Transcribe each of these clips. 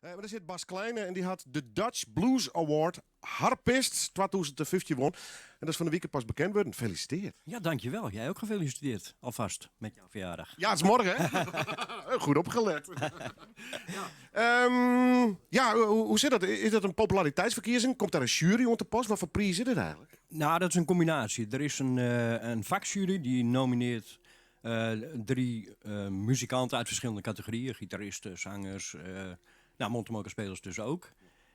Maar er zit Bas Kleine en die had de Dutch Blues Award Harpist 2015 won. En dat is van de week pas bekend worden. Gefeliciteerd. Ja, dankjewel. Jij ook gefeliciteerd. Alvast met jouw verjaardag. Ja, het is morgen, hè? Goed opgelet. Hoe zit dat? Is dat een populariteitsverkiezing? Komt daar een jury om te pas? Wat voor prijs is het eigenlijk? Nou, dat is een combinatie. Er is een vakjury die nomineert 3 muzikanten uit verschillende categorieën. Gitaristen, zangers, mondharmonica-spelers dus ook.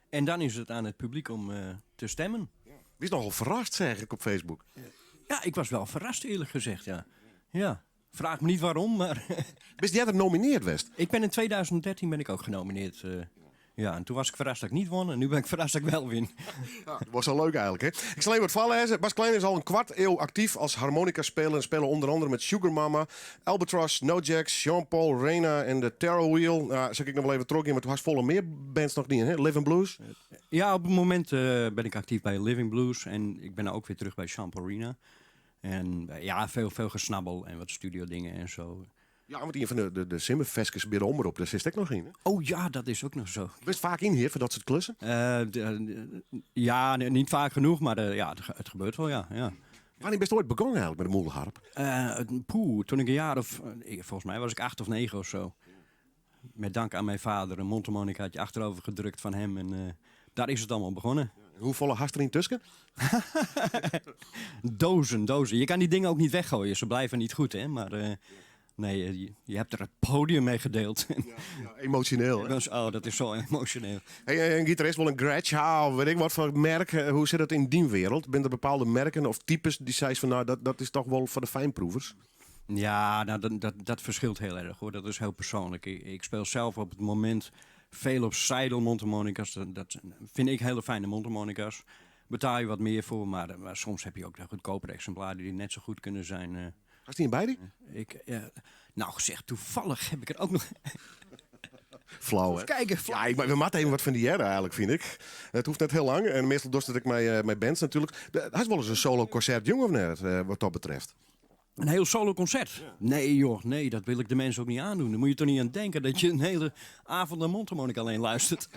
En dan is het aan het publiek om te stemmen. Die is nogal verrast, zeg ik op Facebook. Ja, ik was wel verrast eerlijk gezegd, ja. Ja, vraag me niet waarom, maar... Wist jij dat nomineerd West? Ik ben in 2013 ben ik ook genomineerd. Ja, en toen was ik verrast dat ik niet won en nu ben ik verrast dat ik wel win. Ja, dat was wel leuk eigenlijk, hè? Ik zal even wat vallen. Bas Klein is al een kwart eeuw actief als harmonica-speler. En spelen onder andere met Sugar Mama, Albatross, No Jacks, Jean-Paul, Reina en de Terror Wheel. Nou, zeg ik nog wel even terug in, maar toen was volle meer bands nog niet, hè? Living Blues? Ja, op het moment ben ik actief bij Living Blues en ik ben ook weer terug bij Jean-Paul Reina. En ja, veel gesnabbel en wat studio dingen en zo. Ja, want een van de Simmerveskes bij de omroep, daar zit ik nog in. Hè? Oh ja, dat is ook nog zo. Best vaak in hier voor dat soort klussen? Ja, niet vaak genoeg, maar het gebeurt wel, ja. Wanneer best ooit begonnen eigenlijk met de moelenharp? Toen ik een jaar of... volgens mij was ik 8 of 9 of zo. Met dank aan mijn vader een mondharmonicaatje achterover gedrukt van hem. En daar is het allemaal begonnen. Hoe volle hast er in tussen? Dozen. Je kan die dingen ook niet weggooien. Ze blijven niet goed, hè. Maar... Nee, je hebt er het podium mee gedeeld. Ja, emotioneel. Hè? Dat is zo emotioneel. Hey, een gitarist wil een Gretsch of weet ik wat voor merk. Hoe zit het in die wereld? Ben er bepaalde merken of types die zei van nou dat is toch wel voor de fijnproevers? Ja, nou, dat verschilt heel erg hoor. Dat is heel persoonlijk. Ik speel zelf op het moment veel op Seidel mondharmonica's. Dat vind ik hele fijne mondharmonica's. Betaal je wat meer voor, maar soms heb je ook de goedkopere exemplaren die net zo goed kunnen zijn. Was die in beide? Nou gezegd, toevallig heb ik er ook nog... Flauw, hè? Kijken, flauw. Ja, we matten even wat van die jaren eigenlijk, vind ik. Het hoeft net heel lang. En meestal doe ik mijn bands natuurlijk. Hij is wel eens een solo-concert, jong of net, wat dat betreft? Een heel solo concert? Ja. Nee joh, nee, dat wil ik de mensen ook niet aandoen. Daar moet je toch niet aan denken dat je een hele avond naar mondharmonica alleen luistert.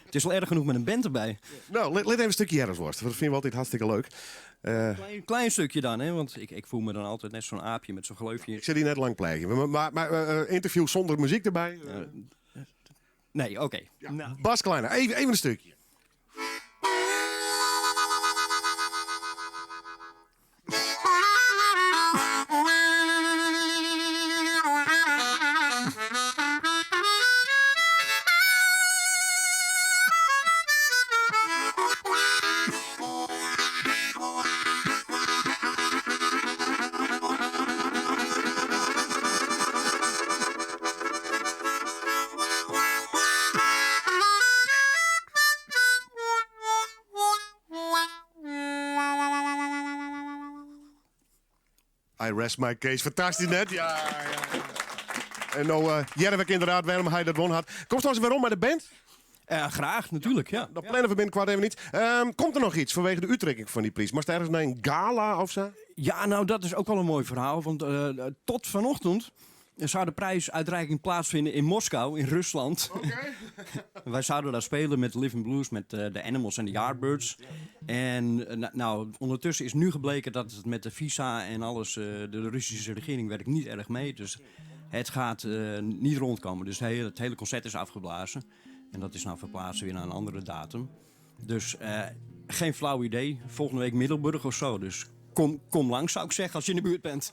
Het is wel erg genoeg met een band erbij. Nou, let even een stukje Jerrisworst. Dat vinden we altijd hartstikke leuk. Klein stukje dan, hè? Want ik voel me dan altijd net zo'n aapje met zo'n gleufje. Ik zit hier net lang plegen. Maar interview zonder muziek erbij? Nee, oké. Ja. Nou. Bas Kleine, even een stukje. I rest my case. Fantastisch net. Ja. En nou, Jerwek inderdaad, waarom hij dat won had. Komt trouwens weer om bij de band? Graag, natuurlijk, ja. Dat plannen we binnenkort even niet. Komt er nog iets vanwege de uittrekking van die prijs? Maar ergens naar een gala of zo? Ja, nou dat is ook wel een mooi verhaal. Want tot vanochtend zou de prijsuitreiking plaatsvinden in Moskou, in Rusland. Okay. Wij zouden daar spelen met Living Blues, met de Animals en de Yardbirds. En ondertussen is nu gebleken dat het met de visa en alles, de Russische regering werkt niet erg mee. Dus het gaat niet rondkomen. Dus het hele concert is afgeblazen. En dat is nou verplaatst weer naar een andere datum. Dus geen flauw idee. Volgende week Middelburg of zo. Dus kom langs zou ik zeggen als je in de buurt bent.